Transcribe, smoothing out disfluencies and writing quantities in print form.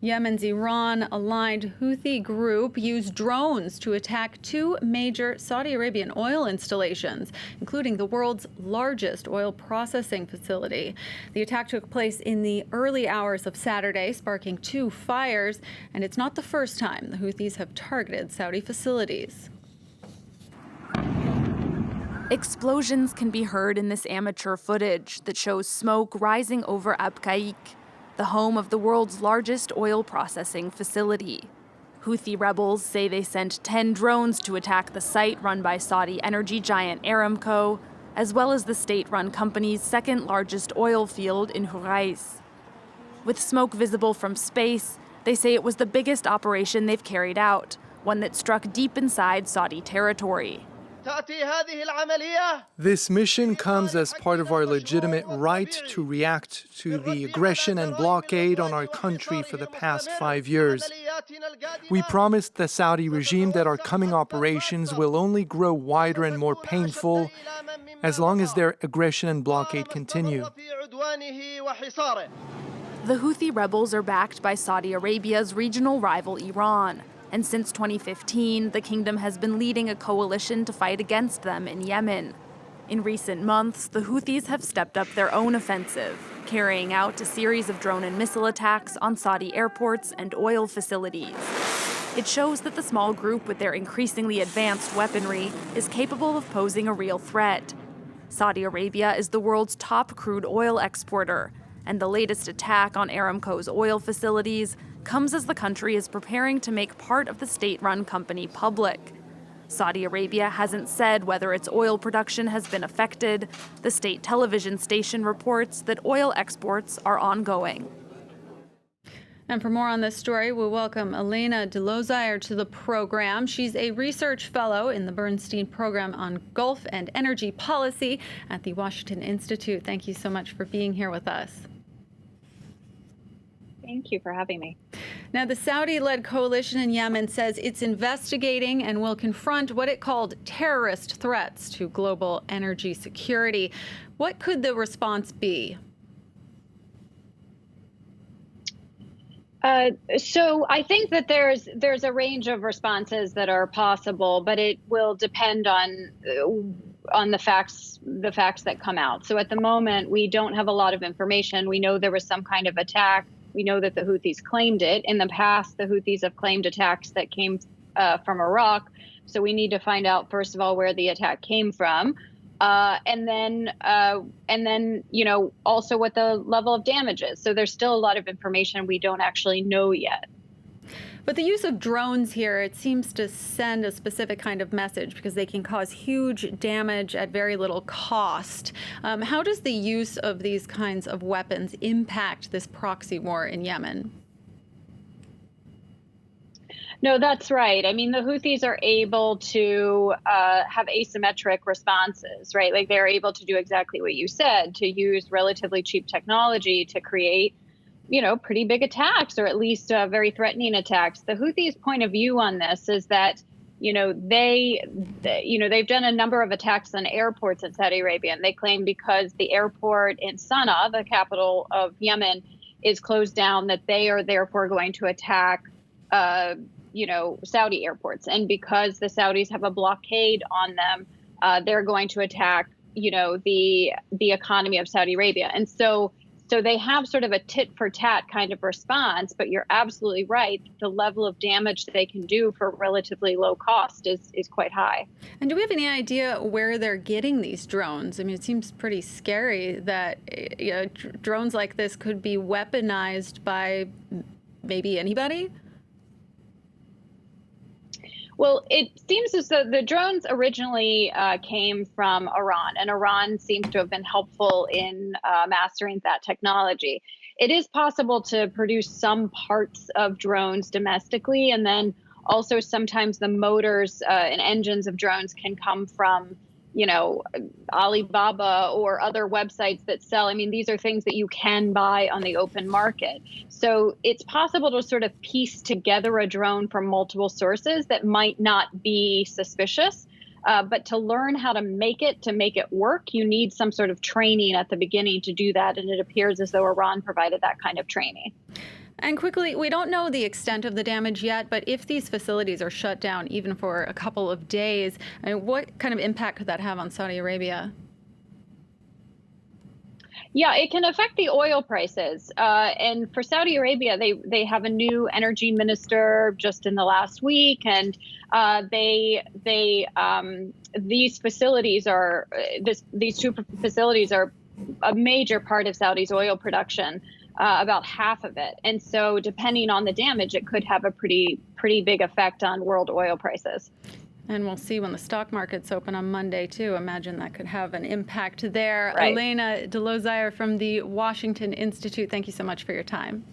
Yemen's Iran-aligned Houthi group used drones to attack two major Saudi Arabian oil installations, including the world's largest oil processing facility. The attack took place in the early hours of Saturday, sparking two fires, and it's not the first time the Houthis have targeted Saudi facilities. Explosions can be heard in this amateur footage that shows smoke rising over Abqaiq, the home of the world's largest oil processing facility. Houthi rebels say they sent 10 drones to attack the site run by Saudi energy giant Aramco, as well as the state-run company's second largest oil field in Khurais. With smoke visible from space, they say it was the biggest operation they've carried out, one that struck deep inside Saudi territory. This mission comes as part of our legitimate right to react to the aggression and blockade on our country for the past 5 years. We promised the Saudi regime that our coming operations will only grow wider and more painful as long as their aggression and blockade continue. The Houthi rebels are backed by Saudi Arabia's regional rival Iran. And since 2015, the kingdom has been leading a coalition to fight against them in Yemen. In recent months, the Houthis have stepped up their own offensive, carrying out a series of drone and missile attacks on Saudi airports and oil facilities. It shows that the small group with their increasingly advanced weaponry is capable of posing a real threat. Saudi Arabia is the world's top crude oil exporter, and the latest attack on Aramco's oil facilities comes as the country is preparing to make part of the state-run company public. Saudi Arabia hasn't said whether its oil production has been affected. The state television station reports that oil exports are ongoing. And for more on this story, we welcome Elena DeLozire to the program. She's a research fellow in the Bernstein Program on Gulf and Energy Policy at the Washington Institute. Thank you so much for being here with us. Thank you for having me. Now, the Saudi-led coalition in Yemen says it's investigating and will confront what it called terrorist threats to global energy security. What could the response be? So I think that there's a range of responses that are possible, but it will depend on the facts that come out. So at the moment, we don't have a lot of information. We know there was some kind of attack. We know that the Houthis claimed it. In the past, the Houthis have claimed attacks that came from Iraq. So we need to find out, first of all, where the attack came from. And then, also what the level of damage is. So there's still a lot of information we don't actually know yet. But the use of drones here, it seems to send a specific kind of message because they can cause huge damage at very little cost. How does the use of these kinds of weapons impact this proxy war in Yemen? No, that's right. I mean, the Houthis are able to have asymmetric responses, right? Like they're able to do exactly what you said, to use relatively cheap technology to create pretty big attacks, or at least very threatening attacks. The Houthis' point of view on this is that, they've done a number of attacks on airports in Saudi Arabia, and they claim because the airport in Sana'a, the capital of Yemen, is closed down, that they are therefore going to attack, Saudi airports. And because the Saudis have a blockade on them, they're going to attack, the economy of Saudi Arabia. And so they have sort of a tit for tat kind of response, but you're absolutely right. The level of damage they can do for relatively low cost is quite high. And do we have any idea where they're getting these drones? I mean, it seems pretty scary that drones like this could be weaponized by maybe anybody. Well, it seems as though the drones originally came from Iran, and Iran seems to have been helpful in mastering that technology. It is possible to produce some parts of drones domestically, and then also sometimes the motors and engines of drones can come from, Alibaba or other websites that sell. I mean, these are things that you can buy on the open market. So it's possible to sort of piece together a drone from multiple sources that might not be suspicious. But to learn how to make it work, you need some sort of training at the beginning to do that. And it appears as though Iran provided that kind of training. And quickly, we don't know the extent of the damage yet, but if these facilities are shut down even for a couple of days, I mean, what kind of impact could that have on Saudi Arabia? Yeah, it can affect the oil prices. And for Saudi Arabia, they have a new energy minister just in the last week, and these facilities are these two facilities are a major part of Saudi's oil production, about half of it. And so, depending on the damage, it could have a pretty big effect on world oil prices. And we'll see when the stock markets open on Monday, too. Imagine that could have an impact there. Right. Elena DeLozire from the Washington Institute, thank you so much for your time.